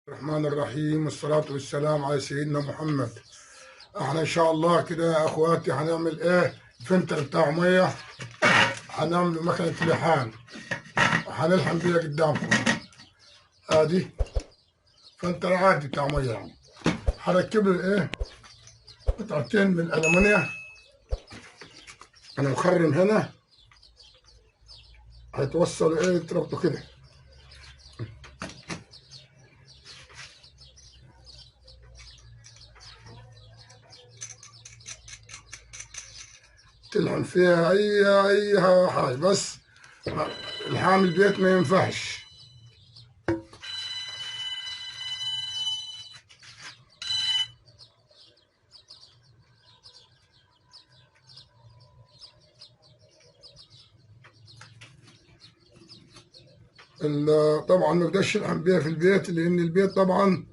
الرحمن الرحيم والصلاة والسلام على سيدنا محمد. احنا ان شاء الله كده يا اخواتي هنعمل ايه؟ فلتر بتاع ميه، هنعمله مكنة لحام، هنلحم بيها قدامكم. ادي فلتر عادي بتاع ميه يعني. هركب له ايه؟ قطعتين من الالمونيا. انا مخرم هنا، هيتوصلوا ايه؟ يتربطوا كده. تلحم فيها اي حاجه، بس الحام البيت ما ينفعش. طبعا ما بقدرش الحم بيها في البيت، لان البيت طبعا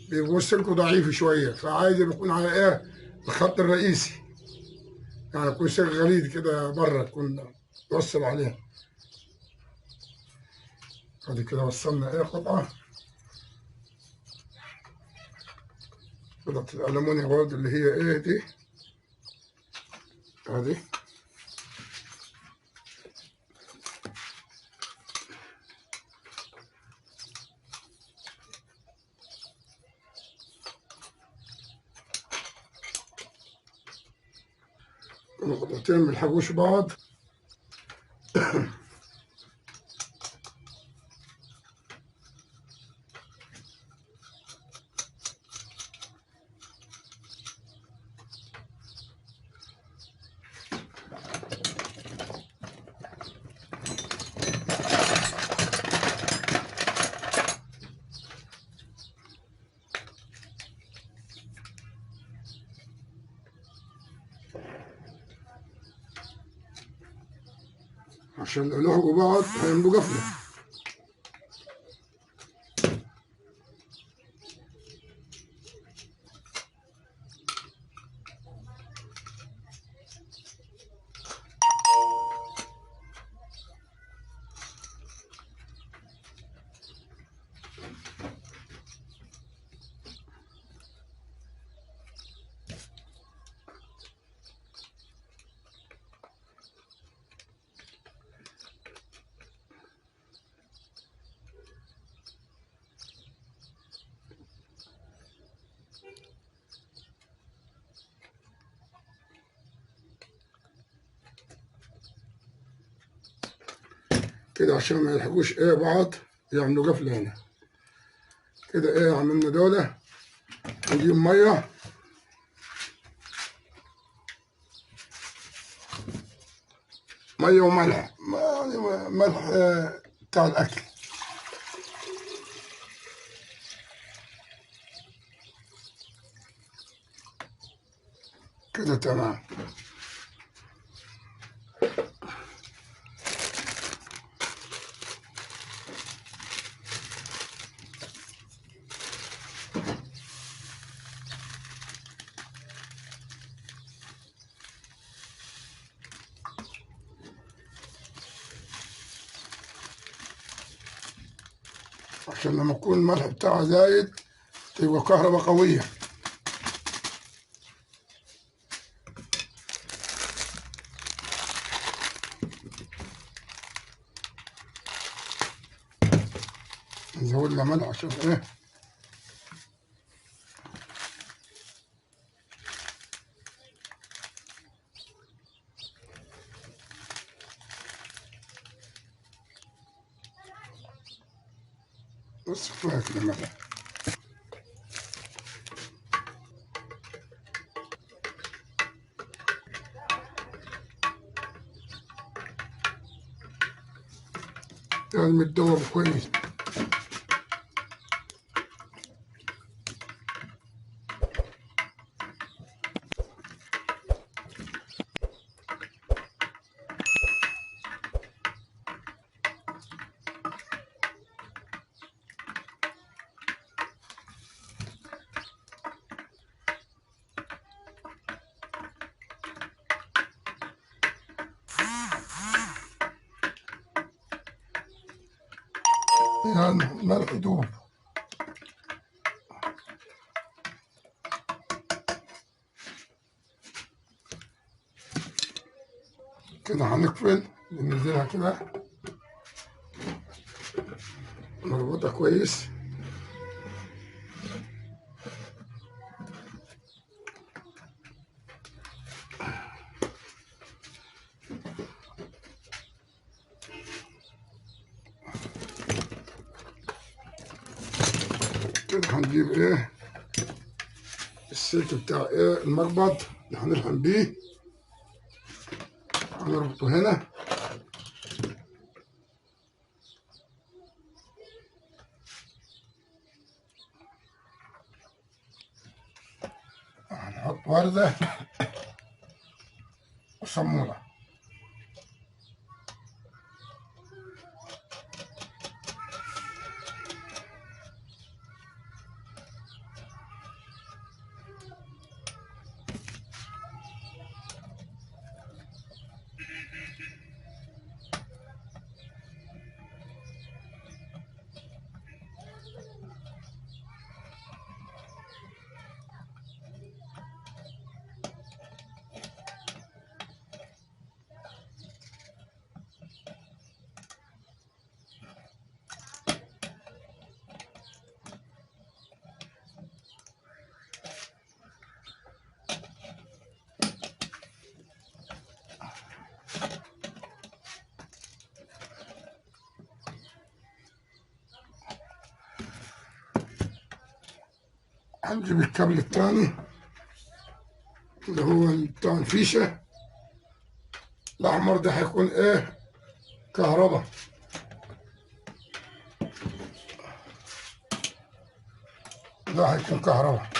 بيبقى سلكه ضعيف شويه، فعايز بيكون على ايه؟ الخط الرئيسي، يعني يكون سلك غليظ كده بره، تكون توصل عليه. ادي كده وصلنا ايه؟ قطعه الالومنيا برضه اللي هي ايه دي. ادي القطعتين ما يلحقوش بعض. عشان لو لحقوا بعض هيعملوا قفله. كده عشان ما يلحقوش ايه بعض، يعملوا قفله هنا كده. ايه عملنا دولة، نجيب ميه، ميه وملح، يعني ملح بتاع الاكل كده. تمام. عشان لما يكون الملح بتاعها زايد تبقى كهرباء قوية. نزود لها ملح عشان ايه؟ بس كفاية كده ملح. لازم يتدوب كويس. يعني الملح يدوب. كده هنقفل، ننزلها كده نربطها كويس. كده هنجيب ايه السلك بتاع ايه المربط اللي هنلحم بيه، هنربطه هنا. هنحط وردة وصمولة. هنجيب الكابل التاني اللي هو بتاع الفيشة الأحمر ده، هيكون إيه كهرباء. ده هيكون كهرباء.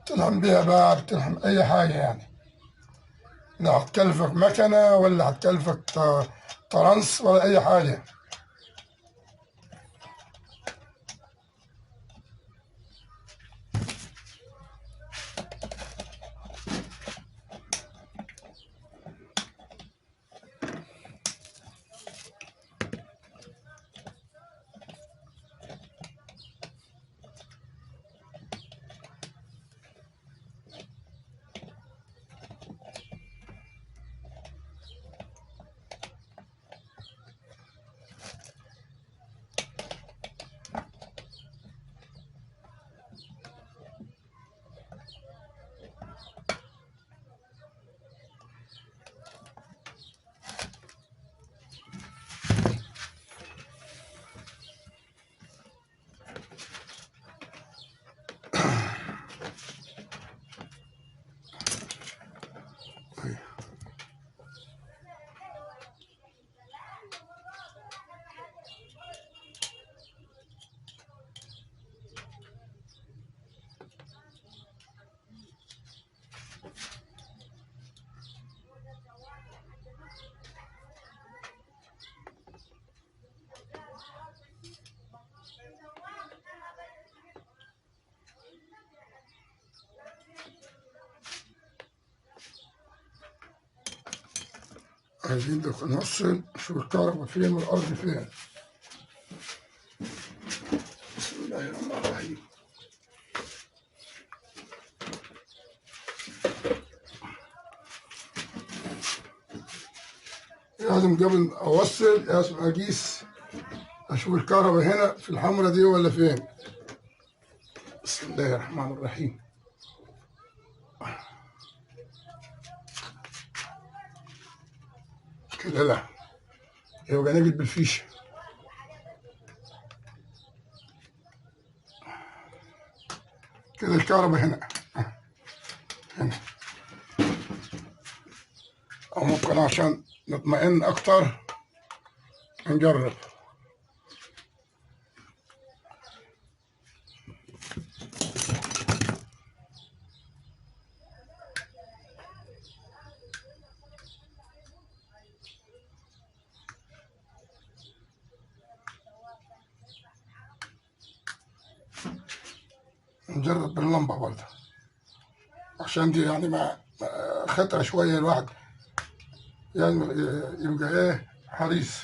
تلحم بيها بقى، بتلحم أي حاجة يعني، لا هتكلفك مكنة ولا هتكلفك ترانس ولا أي حاجة. عايزين نوصل، شوف الكهرباء فين والأرض فين. بسم الله الرحمن الرحيم. لازم قبل أوصل لازم أقيس، أشوف الكهرباء هنا في الحمرة دي ولا فين. بسم الله الرحمن الرحيم. كده لا، يبقى نقلب بالفيشة. كده الكهرباء هنا هنا، أو ممكن عشان نطمئن أكتر نجرب. نجرب باللمبة برضه عشان دي يعني خطرة شوية الواحد يعني يبقى إيه حريص.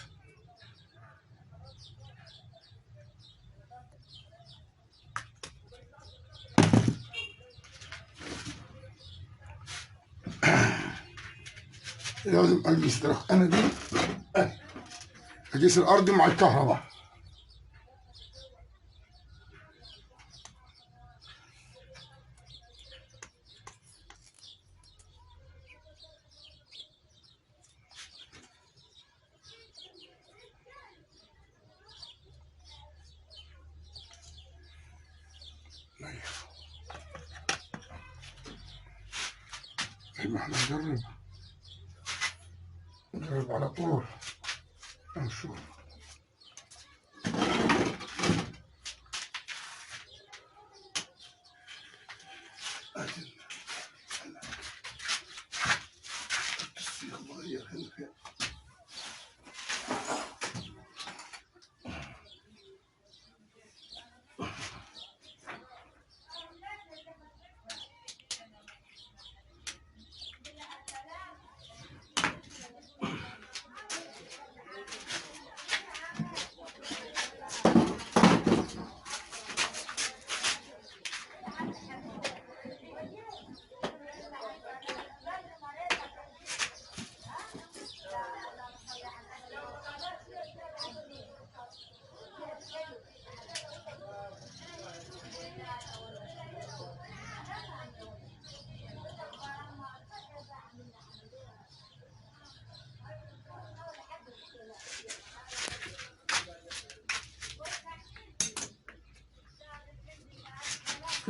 لازم اقيس انا دي، اقيس الارض مع الكهرباء. زي ما احنا نجرب على طول ونشوف.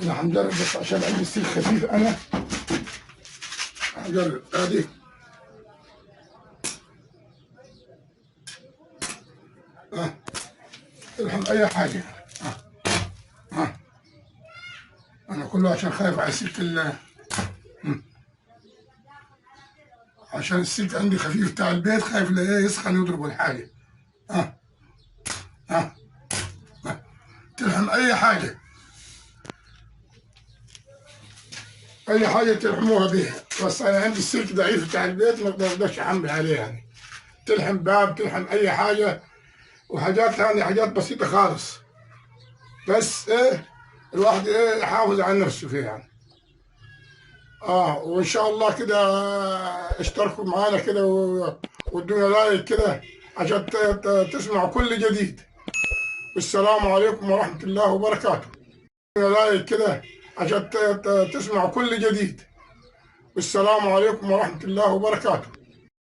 كده هنجرب بس عشان عندي السلك خفيف. انا هنجرب ادي الحم اي حاجه. انا كله عشان خايف على السلك عشان السلك عندي خفيف بتاع البيت، خايف لا ايه يسخن يضرب الحاجه. تلحم اي حاجه، اي حاجه تلحموها بيها، بس انا عندي السلك ضعيف بتاع البيت ما بقدرش احمل عليه يعني. تلحم باب، تلحم اي حاجه، وحاجات ثانيه حاجات بسيطه خالص، بس ايه الواحد ايه يحافظ على نفسه فيها يعني. وان شاء الله كده اشتركوا معانا كده وادونا لايك كده عشان تسمعوا كل جديد. والسلام عليكم ورحمه الله وبركاته. لايك كده عشان تسمعوا كل جديد. والسلام عليكم ورحمة الله وبركاته.